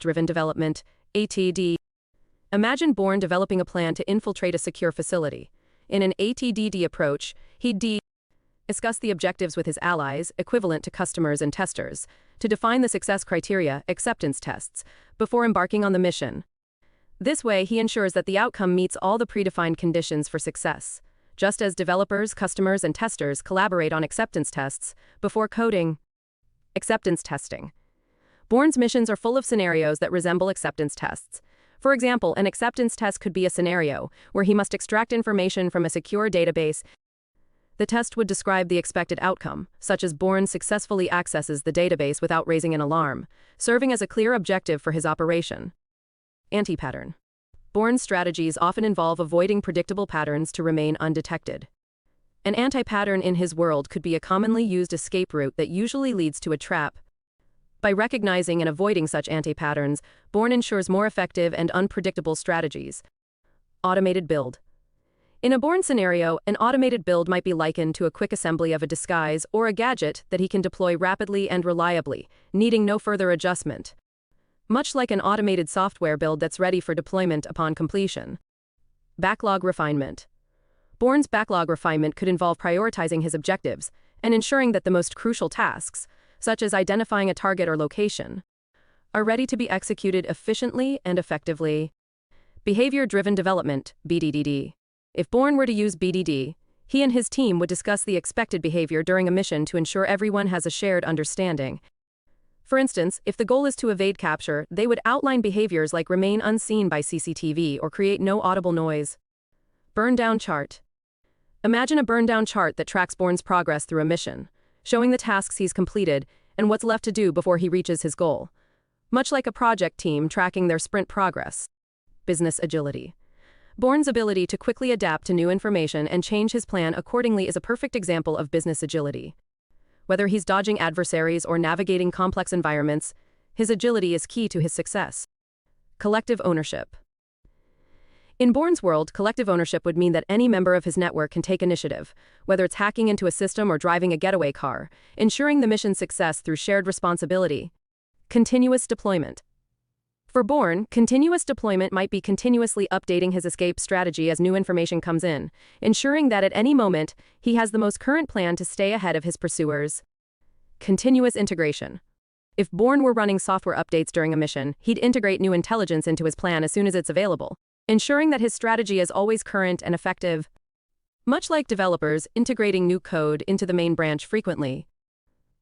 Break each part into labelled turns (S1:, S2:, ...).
S1: Driven Development, ATD. Imagine Bourne developing a plan to infiltrate a secure facility. In an ATDD approach, he'd discuss the objectives with his allies, equivalent to customers and testers, to define the success criteria, acceptance tests, before embarking on the mission. This way, he ensures that the outcome meets all the predefined conditions for success, just as developers, customers, and testers collaborate on acceptance tests before coding. Acceptance testing. Bourne's missions are full of scenarios that resemble acceptance tests. For example, an acceptance test could be a scenario where he must extract information from a secure database. The test would describe the expected outcome, such as Bourne successfully accesses the database without raising an alarm, serving as a clear objective for his operation. Anti-pattern. Bourne's strategies often involve avoiding predictable patterns to remain undetected. An anti-pattern in his world could be a commonly used escape route that usually leads to a trap. By recognizing and avoiding such anti-patterns, Bourne ensures more effective and unpredictable strategies. Automated build. In a Bourne scenario, an automated build might be likened to a quick assembly of a disguise or a gadget that he can deploy rapidly and reliably, needing no further adjustment. Much like an automated software build that's ready for deployment upon completion. Backlog refinement. Bourne's backlog refinement could involve prioritizing his objectives and ensuring that the most crucial tasks, such as identifying a target or location, are ready to be executed efficiently and effectively. Behavior-driven development, BDDD. If Bourne were to use BDD, he and his team would discuss the expected behavior during a mission to ensure everyone has a shared understanding. For instance, if the goal is to evade capture, they would outline behaviors like remain unseen by CCTV or create no audible noise. Burn-down chart. Imagine a burn-down chart that tracks Bourne's progress through a mission, showing the tasks he's completed and what's left to do before he reaches his goal. Much like a project team tracking their sprint progress. Business agility. Bourne's ability to quickly adapt to new information and change his plan accordingly is a perfect example of business agility. Whether he's dodging adversaries or navigating complex environments, his agility is key to his success. Collective ownership. In Bourne's world, collective ownership would mean that any member of his network can take initiative, whether it's hacking into a system or driving a getaway car, ensuring the mission's success through shared responsibility. Continuous deployment. For Bourne, continuous deployment might be continuously updating his escape strategy as new information comes in, ensuring that at any moment, he has the most current plan to stay ahead of his pursuers. Continuous integration. If Bourne were running software updates during a mission, he'd integrate new intelligence into his plan as soon as it's available, ensuring that his strategy is always current and effective. Much like developers integrating new code into the main branch frequently.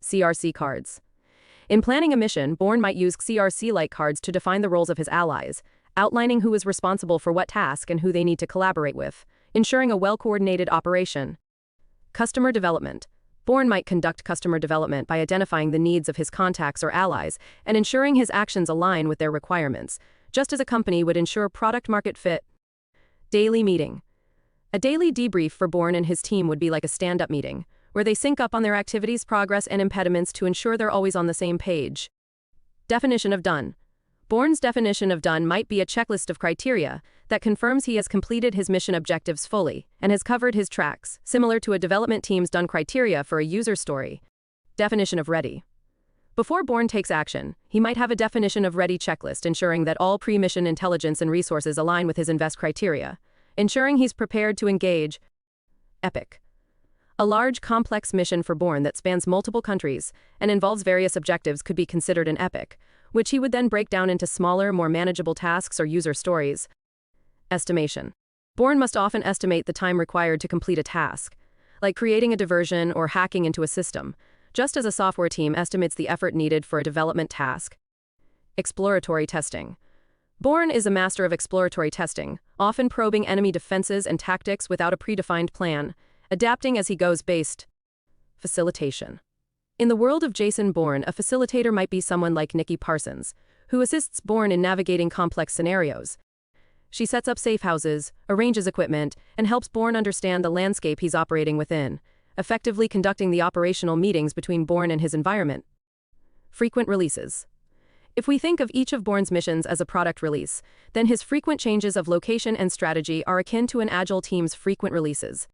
S1: CRC cards. In planning a mission, Bourne might use CRC-like cards to define the roles of his allies, outlining who is responsible for what task and who they need to collaborate with, ensuring a well-coordinated operation. Customer development. Bourne might conduct customer development by identifying the needs of his contacts or allies and ensuring his actions align with their requirements, just as a company would ensure product-market fit. Daily meeting. A daily debrief for Bourne and his team would be like a stand-up meeting, where they sync up on their activities, progress, and impediments to ensure they're always on the same page. Definition of done. Bourne's definition of done might be a checklist of criteria that confirms he has completed his mission objectives fully and has covered his tracks, similar to a development team's done criteria for a user story. Definition of ready. Before Bourne takes action, he might have a definition of ready checklist ensuring that all pre-mission intelligence and resources align with his invest criteria, ensuring he's prepared to engage. Epic. A large, complex mission for Bourne that spans multiple countries and involves various objectives could be considered an epic, which he would then break down into smaller, more manageable tasks or user stories. Estimation. Bourne must often estimate the time required to complete a task, like creating a diversion or hacking into a system, just as a software team estimates the effort needed for a development task. Exploratory testing. Bourne is a master of exploratory testing, often probing enemy defenses and tactics without a predefined plan, adapting as he goes based. Facilitation. In the world of Jason Bourne, a facilitator might be someone like Nikki Parsons, who assists Bourne in navigating complex scenarios. She sets up safe houses, arranges equipment, and helps Bourne understand the landscape he's operating within, effectively conducting the operational meetings between Bourne and his environment. Frequent releases. If we think of each of Bourne's missions as a product release, then his frequent changes of location and strategy are akin to an agile team's frequent releases.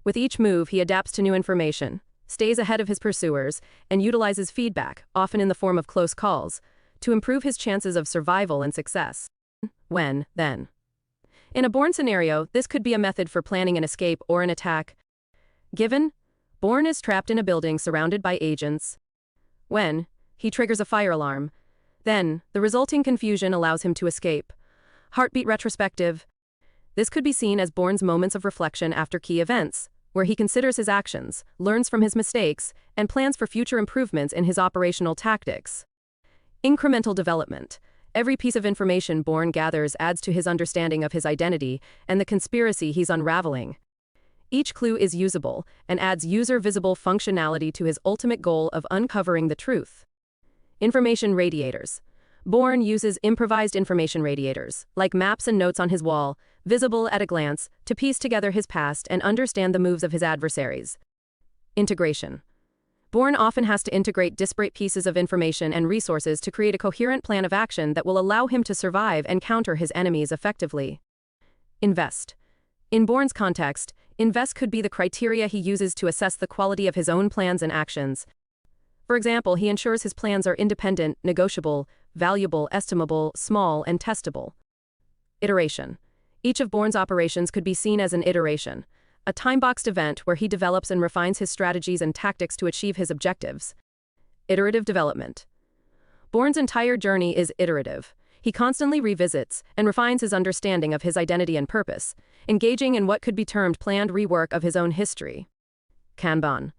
S1: With each move, he adapts to new information, stays ahead of his pursuers, and utilizes feedback, often in the form of close calls, to improve his chances of survival and success. When, then. In a bourne scenario, this could be a method for planning an escape or an attack. Given, bourne is trapped in a building surrounded by agents. When, he triggers a fire alarm. Then, the resulting confusion allows him to escape. Heartbeat retrospective. This could be seen as bourne's moments of reflection after key events, where he considers his actions, learns from his mistakes, and plans for future improvements in his operational tactics. Incremental development. Every piece of information bourne gathers adds to his understanding of his identity and the conspiracy he's unraveling. Each clue is usable and adds user-visible functionality to his ultimate goal of uncovering the truth. Information radiators. Bourne uses improvised information radiators, like maps and notes on his wall, visible at a glance, to piece together his past and understand the moves of his adversaries. Integration. Bourne often has to integrate disparate pieces of information and resources to create a coherent plan of action that will allow him to survive and counter his enemies effectively. Invest. In Bourne's context, invest could be the criteria he uses to assess the quality of his own plans and actions. For example, he ensures his plans are independent, negotiable, valuable, estimable, small, and testable. Iteration. Each of Bourne's operations could be seen as an iteration, a time-boxed event where he develops and refines his strategies and tactics to achieve his objectives. Iterative development. Bourne's entire journey is iterative. He constantly revisits and refines his understanding of his identity and purpose, engaging in what could be termed planned rework of his own history. Kanban.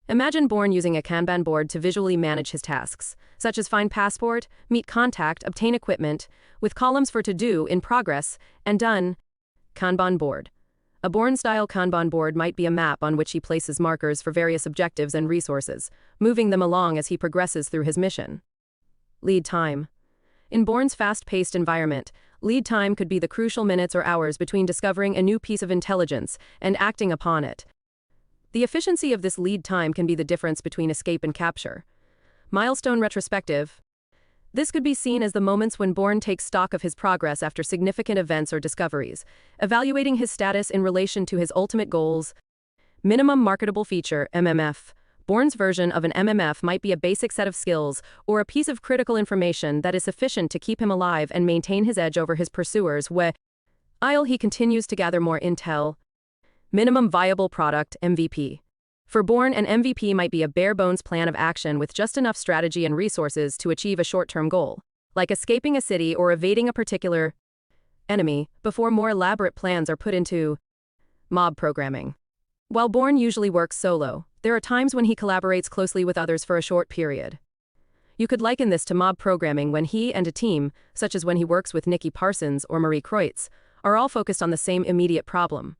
S1: Imagine Bourne using a Kanban board to visually manage his tasks, such as find passport, meet contact, obtain equipment, with columns for to-do, in progress, and done. Kanban board. A Bourne-style Kanban board might be a map on which he places markers for various objectives and resources, moving them along as he progresses through his mission. Lead time. In Bourne's fast-paced environment, lead time could be the crucial minutes or hours between discovering a new piece of intelligence and acting upon it. The efficiency of this lead time can be the difference between escape and capture. Milestone retrospective. This could be seen as the moments when Bourne takes stock of his progress after significant events or discoveries, evaluating his status in relation to his ultimate goals. Minimum marketable feature, MMF. Bourne's version of an MMF might be a basic set of skills or a piece of critical information that is sufficient to keep him alive and maintain his edge over his pursuers while he continues to gather more intel. Minimum viable product, MVP. For Bourne, an MVP might be a bare-bones plan of action with just enough strategy and resources to achieve a short-term goal, like escaping a city or evading a particular enemy, before more elaborate plans are put into mob programming. While Bourne usually works solo, there are times when he collaborates closely with others for a short period. You could liken this to mob programming when he and a team, such as when he works with Nikki Parsons or Marie Kreutz, are all focused on the same immediate problem.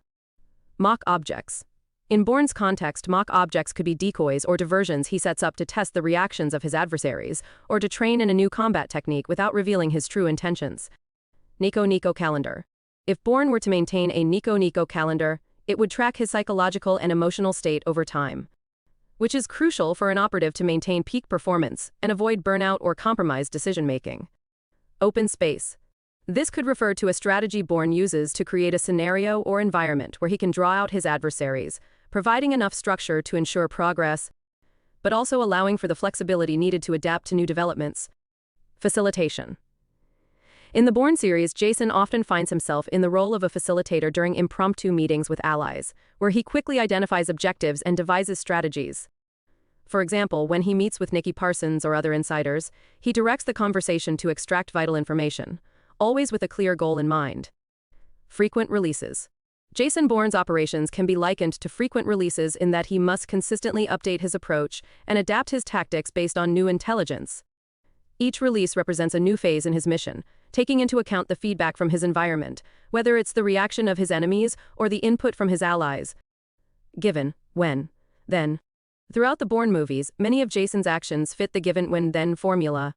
S1: Mock objects. In Bourne's context, mock objects could be decoys or diversions he sets up to test the reactions of his adversaries, or to train in a new combat technique without revealing his true intentions. Nico calendar. If Bourne were to maintain a Nico calendar, it would track his psychological and emotional state over time, which is crucial for an operative to maintain peak performance and avoid burnout or compromised decision-making. Open space. This could refer to a strategy Bourne uses to create a scenario or environment where he can draw out his adversaries, providing enough structure to ensure progress, but also allowing for the flexibility needed to adapt to new developments. Facilitation. In the Bourne series, Jason often finds himself in the role of a facilitator during impromptu meetings with allies, where he quickly identifies objectives and devises strategies. For example, when he meets with Nikki Parsons or other insiders, he directs the conversation to extract vital information, always with a clear goal in mind. Frequent releases. Jason Bourne's operations can be likened to frequent releases in that he must consistently update his approach and adapt his tactics based on new intelligence. Each release represents a new phase in his mission, taking into account the feedback from his environment, whether it's the reaction of his enemies or the input from his allies. Given, when, then. Throughout the Bourne movies, many of Jason's actions fit the given, when, then formula.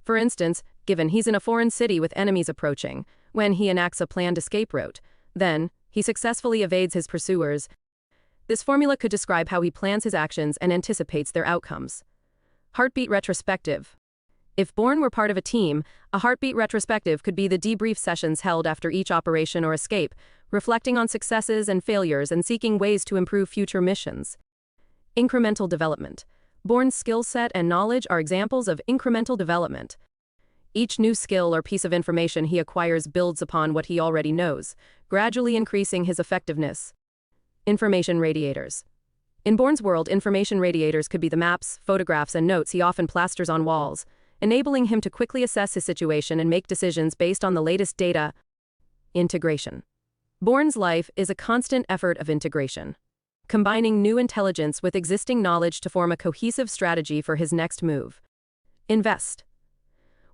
S1: For instance, given he's in a foreign city with enemies approaching, when he enacts a planned escape route, then he successfully evades his pursuers. This formula could describe how he plans his actions and anticipates their outcomes. Heartbeat retrospective. If Bourne were part of a team, a heartbeat retrospective could be the debrief sessions held after each operation or escape, reflecting on successes and failures and seeking ways to improve future missions. Incremental development. Bourne's skill set and knowledge are examples of incremental development. Each new skill or piece of information he acquires builds upon what he already knows, gradually increasing his effectiveness. Information radiators. In Bourne's world, information radiators could be the maps, photographs, and notes he often plasters on walls, enabling him to quickly assess his situation and make decisions based on the latest data. Integration. Bourne's life is a constant effort of integration, combining new intelligence with existing knowledge to form a cohesive strategy for his next move. Invest.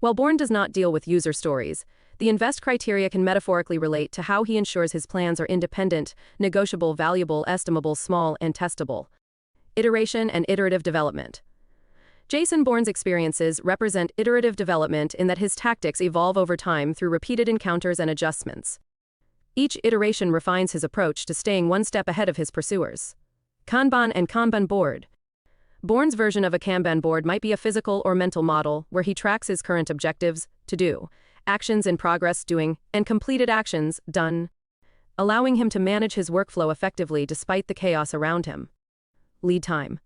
S1: While Bourne does not deal with user stories, the invest criteria can metaphorically relate to how he ensures his plans are independent, negotiable, valuable, estimable, small, and testable. Iteration and iterative development. Jason Bourne's experiences represent iterative development in that his tactics evolve over time through repeated encounters and adjustments. Each iteration refines his approach to staying one step ahead of his pursuers. Kanban and Kanban board. Bourne's version of a Kanban board might be a physical or mental model where he tracks his current objectives, to-do, actions in progress, doing, and completed actions, done, allowing him to manage his workflow effectively despite the chaos around him. Lead time.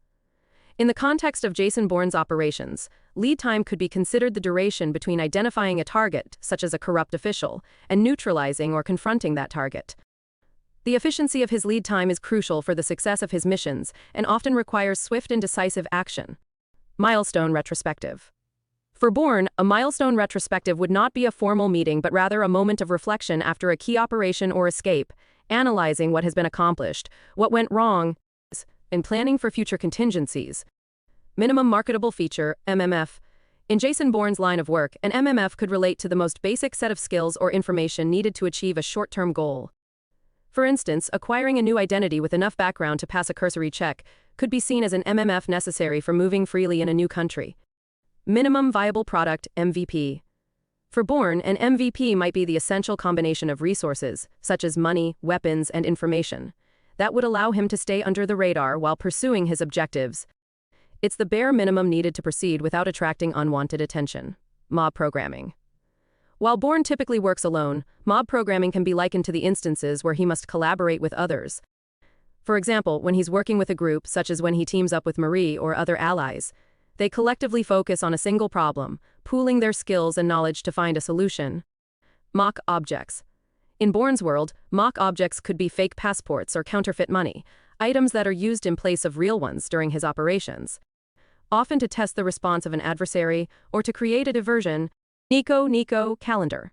S1: In the context of Jason Bourne's operations, lead time could be considered the duration between identifying a target, such as a corrupt official, and neutralizing or confronting that target. The efficiency of his lead time is crucial for the success of his missions and often requires swift and decisive action. Milestone retrospective. For Bourne, a milestone retrospective would not be a formal meeting but rather a moment of reflection after a key operation or escape, analyzing what has been accomplished, what went wrong, and planning for future contingencies. Minimum marketable feature, MMF. In Jason Bourne's line of work, an MMF could relate to the most basic set of skills or information needed to achieve a short-term goal. For instance, acquiring a new identity with enough background to pass a cursory check could be seen as an MMF necessary for moving freely in a new country. Minimum viable product, MVP. For Bourne, an MVP might be the essential combination of resources, such as money, weapons, and information, that would allow him to stay under the radar while pursuing his objectives. It's the bare minimum needed to proceed without attracting unwanted attention. Mob programming. While Bourne typically works alone, mob programming can be likened to the instances where he must collaborate with others. For example, when he's working with a group, such as when he teams up with Marie or other allies, they collectively focus on a single problem, pooling their skills and knowledge to find a solution. Mock objects. In Bourne's world, mock objects could be fake passports or counterfeit money, items that are used in place of real ones during his operations, often to test the response of an adversary or to create a diversion. Nico calendar.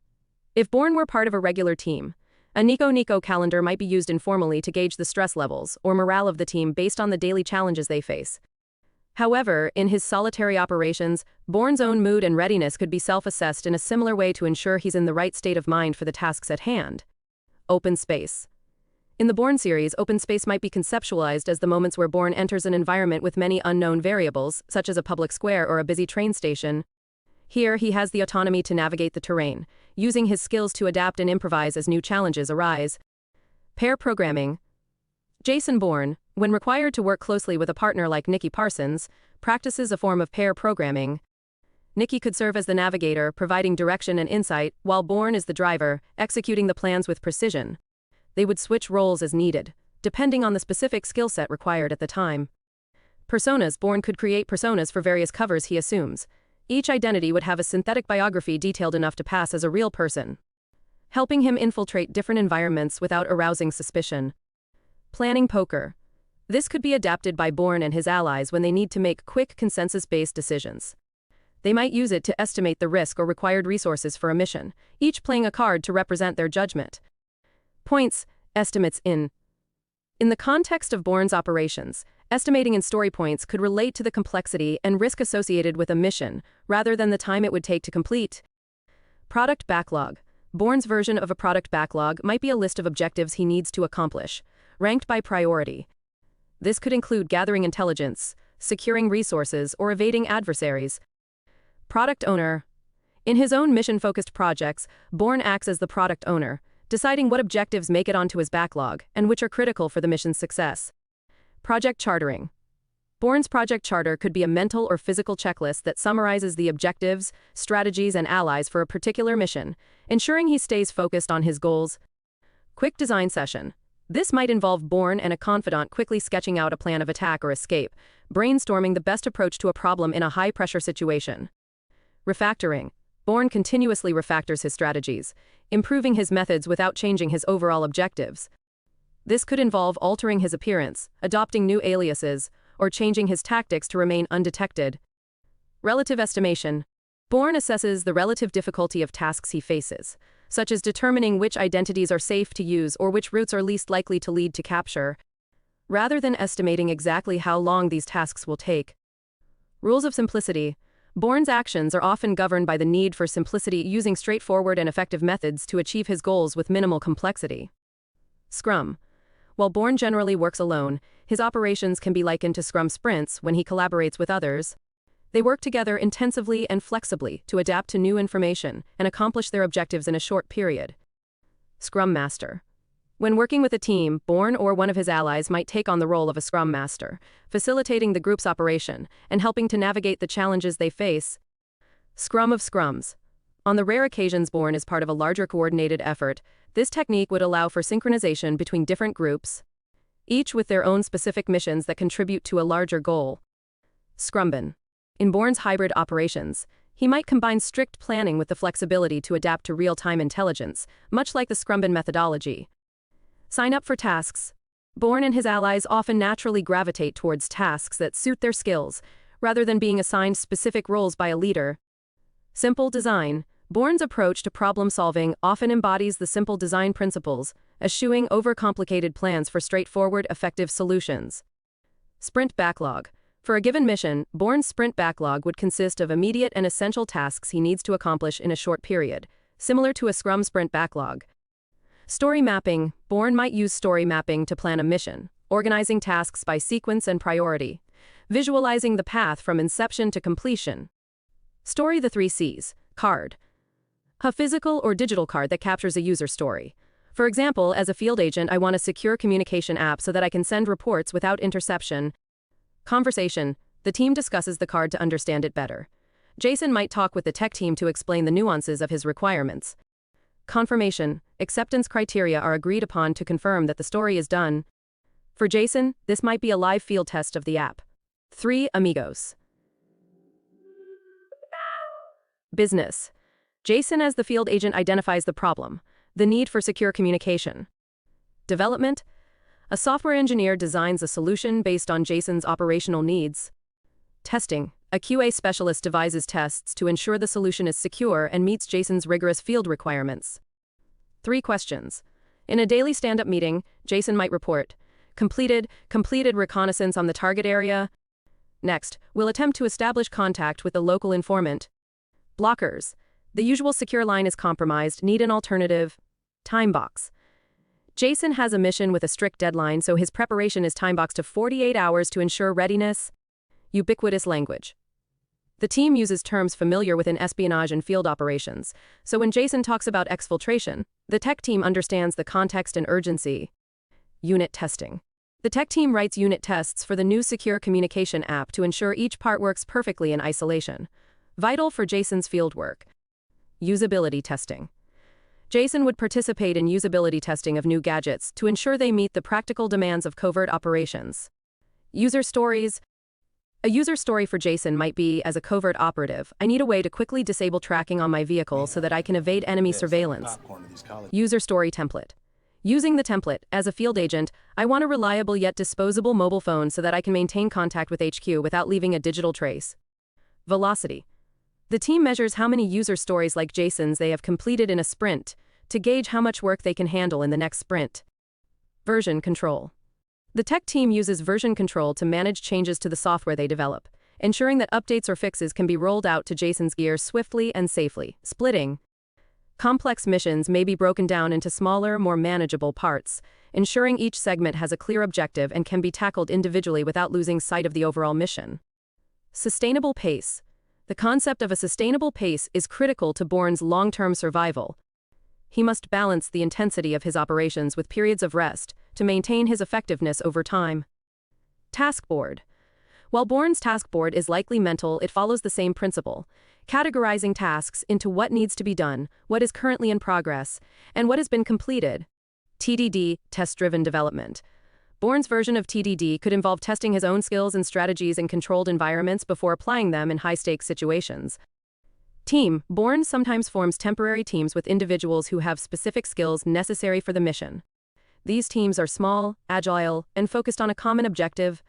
S1: If Bourne were part of a regular team, a Nico calendar might be used informally to gauge the stress levels or morale of the team based on the daily challenges they face. However, in his solitary operations, Bourne's own mood and readiness could be self-assessed in a similar way to ensure he's in the right state of mind for the tasks at hand. Open space. In the Bourne series, open space might be conceptualized as the moments where Bourne enters an environment with many unknown variables, such as a public square or a busy train station. Here, he has the autonomy to navigate the terrain, using his skills to adapt and improvise as new challenges arise. Pair programming. Jason Bourne, when required to work closely with a partner like Nikki Parsons, practices a form of pair programming. Nikki could serve as the navigator, providing direction and insight, while Bourne is the driver, executing the plans with precision. They would switch roles as needed, depending on the specific skill set required at the time. Personas. Bourne could create personas for various covers he assumes. Each identity would have a synthetic biography detailed enough to pass as a real person, helping him infiltrate different environments without arousing suspicion. Planning poker. This could be adapted by Bourne and his allies when they need to make quick, consensus-based decisions. They might use it to estimate the risk or required resources for a mission, each playing a card to represent their judgment. Points, estimates in. In the context of Bourne's operations, estimating in story points could relate to the complexity and risk associated with a mission, rather than the time it would take to complete. Product backlog. Bourne's version of a product backlog might be a list of objectives he needs to accomplish, ranked by priority. This could include gathering intelligence, securing resources, or evading adversaries. Product owner. In his own mission-focused projects, Bourne acts as the product owner, deciding what objectives make it onto his backlog and which are critical for the mission's success. Project chartering. Bourne's project charter could be a mental or physical checklist that summarizes the objectives, strategies, and allies for a particular mission, ensuring he stays focused on his goals. Quick design session. This might involve Bourne and a confidant quickly sketching out a plan of attack or escape, brainstorming the best approach to a problem in a high-pressure situation. Refactoring. Bourne continuously refactors his strategies, improving his methods without changing his overall objectives. This could involve altering his appearance, adopting new aliases, or changing his tactics to remain undetected. Relative estimation. Bourne assesses the relative difficulty of tasks he faces, such as determining which identities are safe to use or which routes are least likely to lead to capture, rather than estimating exactly how long these tasks will take. Rules of simplicity. Bourne's actions are often governed by the need for simplicity, using straightforward and effective methods to achieve his goals with minimal complexity. Scrum. While Bourne generally works alone, his operations can be likened to Scrum sprints when he collaborates with others. They work together intensively and flexibly to adapt to new information and accomplish their objectives in a short period. Scrum Master. When working with a team, Bourne or one of his allies might take on the role of a Scrum Master, facilitating the group's operation and helping to navigate the challenges they face. Scrum of Scrums. On the rare occasions Bourne is part of a larger coordinated effort, this technique would allow for synchronization between different groups, each with their own specific missions that contribute to a larger goal. Scrumban. In Bourne's hybrid operations, he might combine strict planning with the flexibility to adapt to real-time intelligence, much like the Scrumban methodology. Sign up for tasks. Bourne and his allies often naturally gravitate towards tasks that suit their skills, rather than being assigned specific roles by a leader. Simple design. Bourne's approach to problem-solving often embodies the simple design principles, eschewing overcomplicated plans for straightforward, effective solutions. Sprint backlog. For a given mission, Bourne's sprint backlog would consist of immediate and essential tasks he needs to accomplish in a short period, similar to a Scrum sprint backlog. Story mapping. Bourne might use story mapping to plan a mission, organizing tasks by sequence and priority, visualizing the path from inception to completion. Story. The 3 C's. Card. A physical or digital card that captures a user story. For example, as a field agent, I want a secure communication app so that I can send reports without interception. Conversation. The team discusses the card to understand it better. Jason might talk with the tech team to explain the nuances of his requirements. Confirmation. Acceptance criteria are agreed upon to confirm that the story is done. For Jason, this might be a live field test of the app. 3 Amigos. Business. Jason as the field agent identifies the problem, the need for secure communication. Development. A software engineer designs a solution based on Jason's operational needs. Testing. A QA specialist devises tests to ensure the solution is secure and meets Jason's rigorous field requirements. 3 questions. In a daily stand-up meeting, Jason might report, completed reconnaissance on the target area. Next, we'll attempt to establish contact with the local informant. Blockers. The usual secure line is compromised, need an alternative. Time box. Jason has a mission with a strict deadline, so his preparation is time-boxed to 48 hours to ensure readiness. Ubiquitous language. The team uses terms familiar within espionage and field operations, so when Jason talks about exfiltration, the tech team understands the context and urgency. Unit testing. The tech team writes unit tests for the new secure communication app to ensure each part works perfectly in isolation. Vital for Jason's field work. Usability testing. Jason would participate in usability testing of new gadgets to ensure they meet the practical demands of covert operations. User stories. A user story for Jason might be, as a covert operative, I need a way to quickly disable tracking on my vehicle so that I can evade enemy surveillance. User story template. Using the template, as a field agent, I want a reliable yet disposable mobile phone so that I can maintain contact with HQ without leaving a digital trace. Velocity. The team measures how many user stories like Jason's they have completed in a sprint to gauge how much work they can handle in the next sprint. Version control. The tech team uses version control to manage changes to the software they develop, ensuring that updates or fixes can be rolled out to Jason's gear swiftly and safely. Splitting. Complex missions may be broken down into smaller, more manageable parts, ensuring each segment has a clear objective and can be tackled individually without losing sight of the overall mission. Sustainable pace. The concept of a sustainable pace is critical to Bourne's long-term survival. He must balance the intensity of his operations with periods of rest to maintain his effectiveness over time. Task board. While Bourne's task board is likely mental, it follows the same principle, categorizing tasks into what needs to be done, what is currently in progress, and what has been completed. TDD, test-driven development. Bourne's version of TDD could involve testing his own skills and strategies in controlled environments before applying them in high-stakes situations. Team. Bourne sometimes forms temporary teams with individuals who have specific skills necessary for the mission. These teams are small, agile, and focused on a common objective.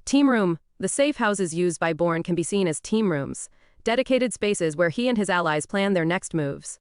S1: Team room. The safe houses used by Bourne can be seen as team rooms, dedicated spaces where he and his allies plan their next moves.